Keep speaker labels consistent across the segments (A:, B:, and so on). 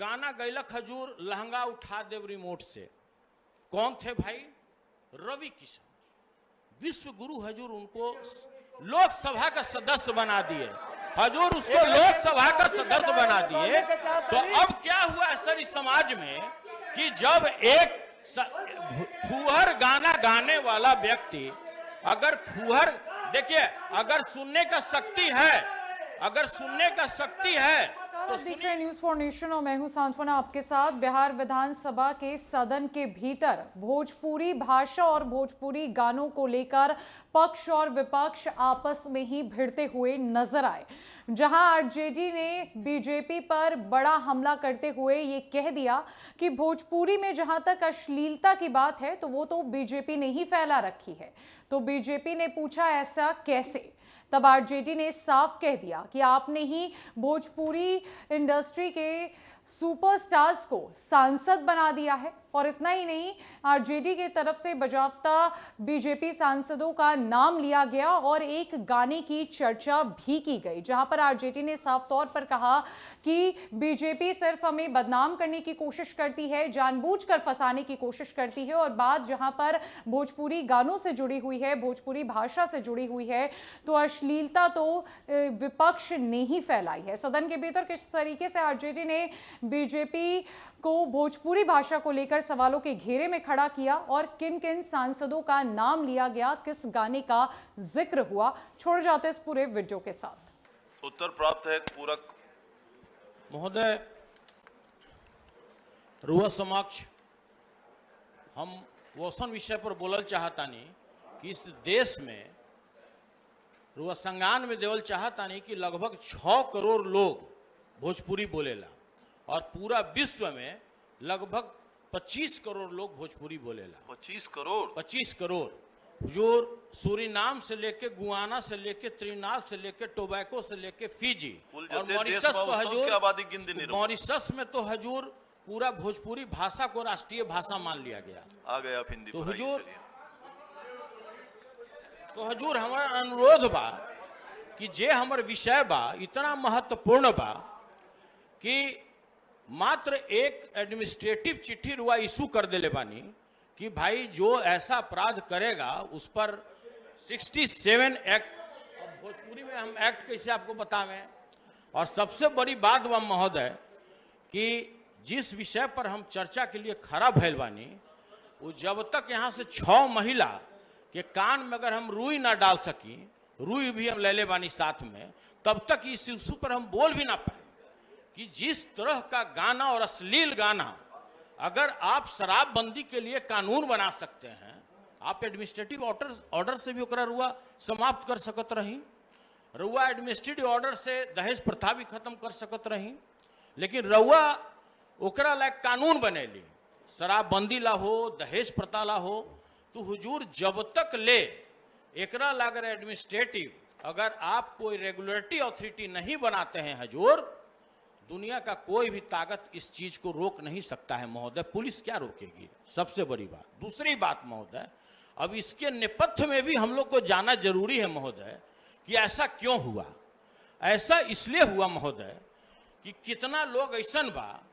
A: गाना गैलक हजूर लहंगा उठा देव रिमोट से। कौन थे भाई? रवि किशन, विश्व गुरु हजूर उनको लोकसभा का सदस्य बना दिए। हजूर उसको लोकसभा का सदस्य बना दिए। तो अब क्या हुआ सर इस समाज में कि जब एक फुहर गाना गाने वाला व्यक्ति, अगर फुहर, देखिए अगर सुनने का शक्ति है, अगर सुनने का शक्ति है तो
B: देख रहे हैं न्यूज़ फॉर नेशन और मैं हूं सांत्वना आपके साथ। बिहार विधानसभा के सदन के भीतर भोजपुरी भाषा और भोजपुरी गानों को लेकर पक्ष और विपक्ष आपस में ही भिड़ते हुए नजर आए, जहां आरजेडी ने बीजेपी पर बड़ा हमला करते हुए ये कह दिया कि भोजपुरी में जहां तक अश्लीलता की बात है तो वो तो बीजेपी ने ही फैला रखी है। तो बीजेपी ने पूछा ऐसा कैसे? तब आरजेडी ने साफ कह दिया कि आपने ही भोजपुरी इंडस्ट्री के सुपरस्टार्स को सांसद बना दिया है। और इतना ही नहीं, आरजेडी के तरफ से बजावता बीजेपी सांसदों का नाम लिया गया और एक गाने की चर्चा भी की गई, जहां पर आरजेडी ने साफ तौर पर कहा कि बीजेपी सिर्फ हमें बदनाम करने की कोशिश करती है, जानबूझकर फंसाने की कोशिश करती है। और बात जहां पर भोजपुरी गानों से जुड़ी हुई है, भोजपुरी भाषा से जुड़ी हुई है, तो अश्लीलता तो विपक्ष ने ही फैलाई है। सदन के भीतर किस तरीके से आरजेडी ने बीजेपी को भोजपुरी भाषा को लेकर सवालों के घेरे में खड़ा किया और किन किन सांसदों का नाम लिया गया, किस गाने का जिक्र हुआ, छोड़ जाते इस पूरे वीडियो के साथ।
C: उत्तर प्राप्त है पूरक।
A: महोदय, रुआ समक्ष हम वोसन विषय पर बोलल चाहतानी कि इस देश में रुआ संज्ञान में देवल चाहतानी कि लगभग 6 करोड़ लोग भोजपुरी बोलेला और पूरा विश्व में लगभग 25 करोड़ लोग भोजपुरी बोलेला। 25 करोड़ हुजूर, सूरीनाम से लेके गुआना से लेके त्रिनाद से लेके टोबैको से लेके फिजी और मॉरिशस तो हजूर, मॉरिशस में तो हजूर पूरा भोजपुरी भाषा को राष्ट्रीय भाषा मान लिया गया।
C: आ गया हिंदी।
A: तो हजूर हमारा अनुरोध बा कि जे हमर विषय बा इतना महत्वपूर्ण बा कि मात्र एक एडमिनिस्ट्रेटिव चिट्ठी रुआ इशू कर देले बानी कि भाई जो ऐसा अपराध करेगा उस पर 67 एक्ट, भोजपुरी में हम एक्ट कैसे आपको बतावें। और सबसे बड़ी बात बा महोदय कि जिस विषय पर हम चर्चा के लिए खड़ा भइल बानी, वो जब तक यहाँ से 6 महिला के कान में अगर हम रुई ना डाल सकी, रुई भी हम ले ले बानी साथ में, तब तक इस इशू पर हम बोल भी ना पाए कि जिस तरह का गाना और अश्लील गाना, अगर आप शराबबंदी के लिए कानून बना सकते हैं, आप एडमिनिस्ट्रेटिव ऑर्डर से भी ओकरा रुआ समाप्त कर सकत रही, रुआ एडमिनिस्ट्रेटिव ऑर्डर से दहेज प्रथा भी खत्म कर सकत रही, लेकिन रुआ ओकरा लायक कानून बनेली, शराबबंदी ला हो, दहेज प्रथा ला हो। तो हुजूर जब तक ले एकरा लागर एडमिनिस्ट्रेटिव, अगर आप कोई रेगुलेटरी अथॉरिटी नहीं बनाते हैं हजूर, दुनिया का कोई भी ताकत इस चीज को रोक नहीं सकता है महोदय। पुलिस क्या रोकेगी? सबसे बड़ी बात। दूसरी बात महोदय, अब इसके नेपथ्य में भी हम लोग को जाना जरूरी है महोदय कि ऐसा क्यों हुआ। ऐसा इसलिए हुआ महोदय कि कितना लोग ऐसा बा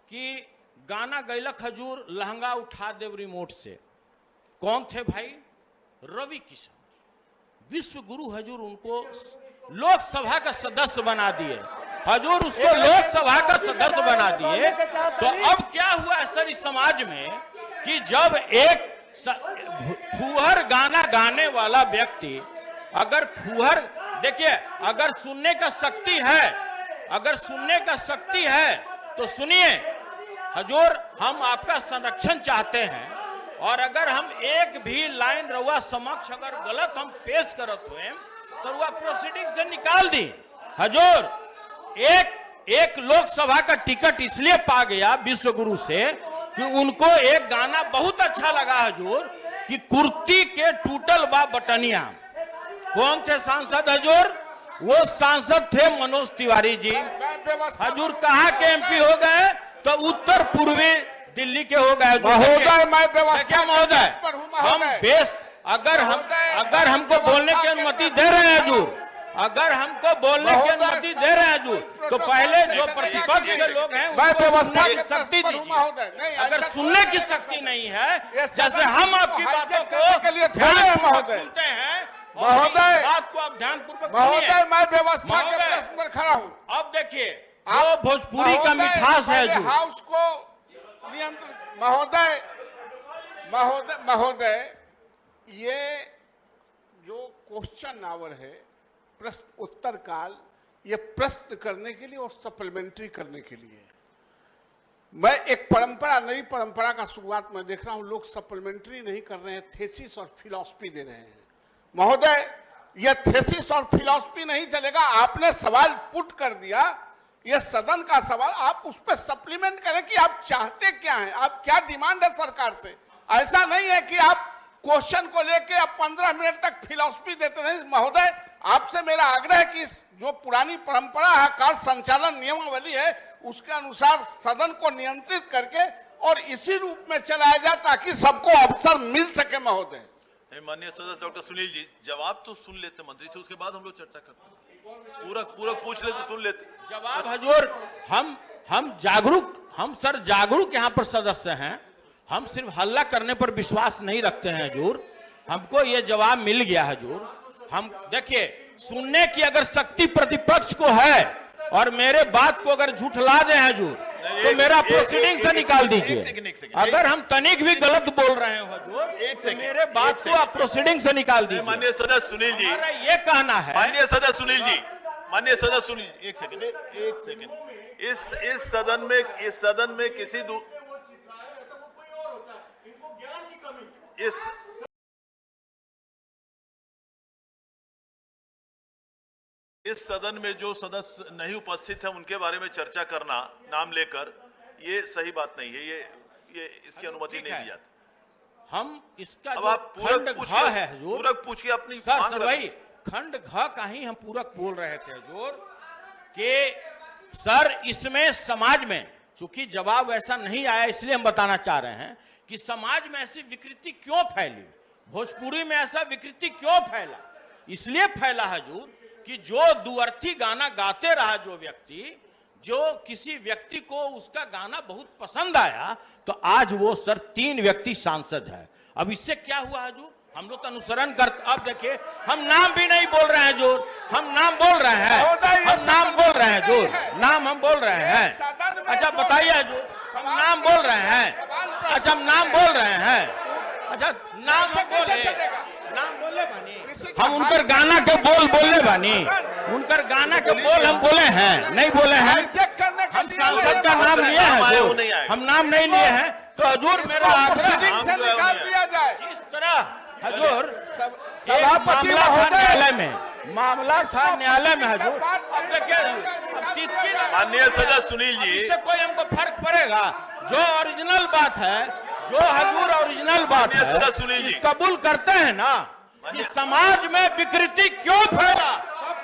A: कि गाना गैलक हजूर लहंगा उठा देव रिमोट से। कौन थे भाई? रवि किशन, विश्व गुरु हजूर उनको लोकसभा का सदस्य बना दिए। हजूर उसको लोकसभा का सदस्य बना दिए। तो अब क्या हुआ सर इस समाज में कि जब एक फुहर गाना गाने वाला व्यक्ति, अगर फुहर, देखिए अगर सुनने का शक्ति है, अगर सुनने का शक्ति है तो सुनिए हजूर, हम आपका संरक्षण चाहते हैं और अगर हम एक भी लाइन रउआ समक्ष अगर गलत हम पेश करत हुए तो रउआ प्रोसीडिंग से निकाल दी। हजूर एक लोकसभा का टिकट इसलिए पा गया विश्व गुरु से कि उनको एक गाना बहुत अच्छा लगा हजूर कि कुर्ती के टूटल बा बटनिया। कौन थे सांसद हजूर? वो सांसद थे मनोज तिवारी जी। हजूर कहाँ के एमपी हो गए? तो उत्तर पूर्वी दिल्ली के हो गए। क्या महोदय, हम बेस अगर हमको बोलने की अनुमति दे रहे हैं हजूर अगर हमको बोलने की अनुमति दे रहे हैं जो, तो पहले जो प्रतिपक्ष के लोग हैं
D: मैं
A: उनको
D: व्यवस्था
A: सुनने की
D: के
A: शक्ति
D: प्रश्न पर
A: दीजिए।
D: महोदय, नहीं,
A: अगर
D: ऐसा
A: सुनने की शक्ति नहीं है,
D: ये
A: जैसे
D: सदन
A: हम
D: को
A: आपकी बातों
D: हाईजैक
A: को
D: करने के लिए थोड़े हैं
A: ध्यानपूर्वक
D: महोदय।
A: सुनते हैं, और
D: महोदय,
A: इस बात को आप ध्यानपूर्वक
D: महोदय,
A: सुनिए।
D: मैं व्यवस्था के
A: महोदय,
D: प्रश्न पर खड़ा हूँ।
A: अब देखिए, जो भोजपुरी का
D: महोदय,
A: मिठास है
D: पहले
A: जो,
D: हाउस को नियंत्रित महोदय महोदय महोदय ये जो क्वेश्चन आवर है, प्रश्न उत्तर काल, ये प्रश्न करने के लिए और सप्लीमेंट्री करने के लिए। मैं एक परंपरा, नई परंपरा का शुरुआत में देख रहा हूं, लोग सप्लीमेंट्री नहीं कर रहे हैं, थेसिस और फिलॉसफी दे रहे हैं। महोदय, ये थेसिस और फिलॉसफी नहीं चलेगा। आपने सवाल पुट कर दिया, ये सदन का सवाल, आप उस पर सप्लीमेंट करें कि आप चाहते क्या हैं, आप क्या डिमांड है सरकार से। ऐसा नहीं है कि आप क्वेश्चन को लेके अब 15 मिनट तक फिलॉसफी देते नहीं। महोदय, आपसे मेरा आग्रह है कि जो पुरानी परंपरा है, कार्य संचालन नियमावली है, उसके अनुसार सदन को नियंत्रित करके और इसी रूप में चलाया जाए ताकि सबको अवसर मिल सके। महोदय,
C: माननीय सदस्य डॉक्टर सुनील जी, जवाब तो सुन लेते मंत्री से, उसके बाद हम लोग चर्चा करते हैं। पूरक पूछ लेते, सुन लेते
A: जवाब हजूर। हम जागरूक, हम सर जागरूक यहाँ पर सदस्य हैं। हम सिर्फ हल्ला करने पर विश्वास नहीं रखते हैं हजूर। हमको ये जवाब मिल गया हजूर। हम देखिए, सुनने की अगर शक्ति प्रतिपक्ष को है और मेरे बात को अगर झूठला दे हजूर, तो मेरा प्रोसीडिंग से निकाल दीजिए। अगर हम तनिक भी गलत बोल रहे हैं हजूर, तो मेरे बात को आप प्रोसीडिंग से निकाल दीजिए।
C: माननीय सदस्य सुनील जी,
A: हमारा ये कहना है।
C: माननीय सदस्य सुनील जी, माननीय सदस्य सुनील, एक सेकंड। इस सदन में किसी इस सदन में जो सदस्य नहीं उपस्थित हैं उनके बारे में चर्चा करना नाम लेकर, ये सही बात नहीं है। ये इसकी अनुमति नहीं दी जाती।
A: हम इसका
C: अब
A: जो
C: आप
A: खंड
C: पूरक
A: घ है हजूर,
C: पूरक पूछिए अपनी
A: सर
C: मांग
A: सर
C: रखिए।
A: भाई, खंड घ का ही हम पूरक बोल रहे थे हजूर कि सर इसमें समाज में, चूंकि जवाब ऐसा नहीं आया इसलिए हम बताना चाह रहे हैं कि समाज में ऐसी विकृति क्यों फैली, भोजपुरी में ऐसा विकृति क्यों फैला। इसलिए फैला हजूर कि जो दुअर्थी गाना गाते रहा जो व्यक्ति, जो किसी व्यक्ति को उसका गाना बहुत पसंद आया, तो आज वो सर 3 व्यक्ति सांसद है। अब इससे क्या हुआ हजूर, हम लोग तो अनुसरण करते। अब देखिए, हम नाम भी नहीं बोल रहे हैं जोर, हम नाम बोल रहे हैं, हम नाम बोल रहे हैं जोर, नाम हम बोल रहे हैं। अच्छा बताइए हजूर, हम नाम बोल रहे हैं। अच्छा हम नाम बोल रहे हैं। अच्छा नाम हम बोले बानी, हम उनकर गाना के बोल बोले बानी, उनकर गाना के बोल हम बोले हैं, नहीं बोले हैं। हम सांसद का नाम लिए हैं जो, हम नाम नहीं लिए हैं। तो हजूर मेरा आग्रह
D: निकाल दिया जाए।
A: इस तरह हजूर
D: सभापति
A: मामला था न्यायालय में हजूर। अब देखिए, अब तितकी
C: माननीय सदस्य सुनील जी,
A: इससे कोई हमको फर्क पड़ेगा। जो ओरिजिनल बात है, जो हजूर ओरिजिनल बात है,
C: सदस्य सुनील जी,
A: कबूल करते हैं ना कि समाज में विकृति क्यों फैला।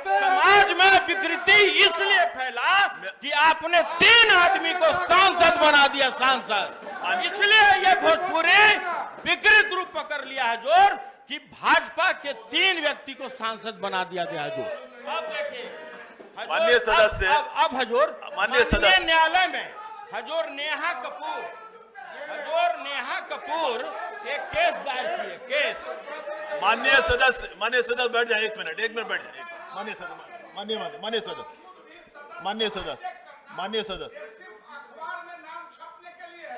A: समाज में विकृति इसलिए फैला कि आपने 3 आदमी को सांसद बना दिया, सांसद। इसलिए ये भोजपुरी विकृत रूप पकड़ लिया है जोर कि भाजपा के 3 व्यक्ति को सांसद बना दिया गया हजूर। अब देखिए
C: माननीय सदस्य,
A: अब हजूर
C: माननीय सदस्य,
A: न्यायालय में हजूर नेहा कपूर एक केस दायर किए, केस।
C: माननीय सदस्य बैठ जाए, एक मिनट बैठ जाए। माननीय सदस्य,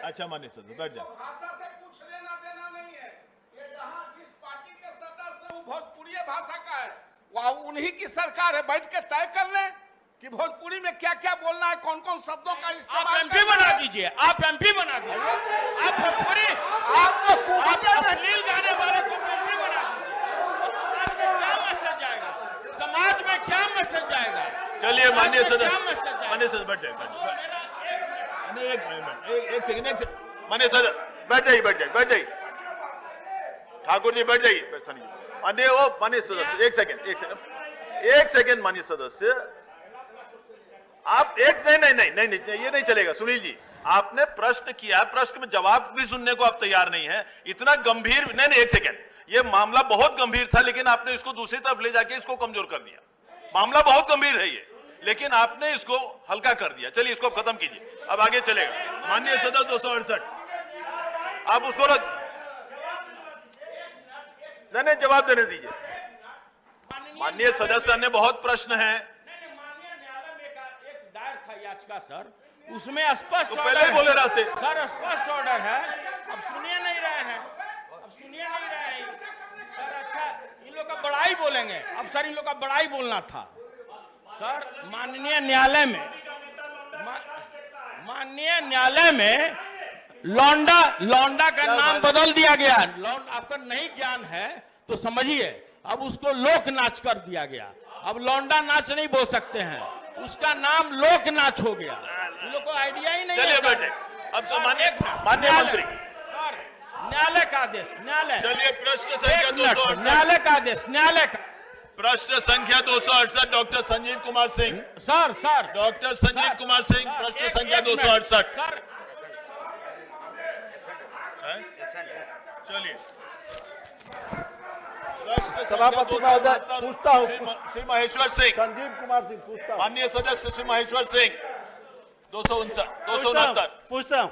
C: अच्छा माननीय सदस्य बैठ जाए।
D: भाषा से कुछ लेना देना नहीं है। ये जहां जिस पार्टी के सदस्य वो भोजपुरी भाषा का है, वह उन्हीं की सरकार है, बैठ के तय कर ले कि भोजपुरी में क्या क्या बोलना है, कौन कौन शब्दों का इस्तेमाल।
A: आप एमपी बना दीजिए, आप एमपी बना दीजिए, आप भोजपुरी
D: आपको
A: अश्लील गाने वाले को एमपी बना दीजिए। क्या मैसेज जाएगा समाज में, क्या मैसेज जाएगा।
C: चलिए माननीय सदस्य बैठ जाए। एक सेकंड माननीय सदस्य बैठ जाइए। ठाकुर जी बैठ जाइए। माननीय सदस्य एक सेकंड माननीय सदस्य, आप एक नहीं, ये नहीं चलेगा। सुनील जी, आपने प्रश्न किया, प्रश्न में जवाब भी सुनने को आप तैयार नहीं है। इतना गंभीर नहीं, एक सेकंड, ये मामला बहुत गंभीर था, लेकिन आपने इसको दूसरी तरफ ले जाके इसको कमजोर कर दिया। मामला बहुत गंभीर है ये, लेकिन आपने इसको हल्का कर दिया। चलिए इसको खत्म कीजिए, अब आगे चलेगा। माननीय सदस्य 268, आप उसको नहीं जवाब देने दीजिए। माननीय सदस्य ने बहुत प्रश्न है।
A: माननीय न्यायालय में एक दायर था याचिका सर, उसमें स्पष्ट
C: तो पहले ही बोले रहते
A: सर, स्पष्ट ऑर्डर है। अब सुनिए नहीं रहे हैं, अब सुनिए नहीं रहे हैं सर। अच्छा, इन लोग का बड़ाई बोलेंगे अब सर, इन लोग का बड़ाई बोलना था सर। माननीय न्यायालय में लौंडा का नाम बदल दिया गया। आपका नहीं ज्ञान है तो समझिए, अब उसको लोक नाच कर दिया गया। अब लौंडा नाच नहीं बोल सकते हैं, उसका नाम लोक नाच हो गया। इन लोग को आइडिया ही नहीं है।
C: चलिए बैठे। अब माननीय मंत्री
A: सर, न्यायालय का आदेश, न्यायालय।
C: चलिए प्रश्न संख्या 268,
A: न्यायालय का आदेश, न्यायालय का
C: प्रश्न संख्या 268, doctor Sanjeev Kumar Singh.
A: Sir
C: doctor Sanjeev Kumar Singh, प्रश्न संख्या 268।
A: सर,
C: चलिए प्रश्न
E: सभापति महोदय, पूछता हूं।
C: श्री महेश्वर सिंह,
E: संजीव कुमार सिंह पूछता हूं।
C: माननीय सदस्य श्री महेश्वर सिंह 269
E: पूछता हूं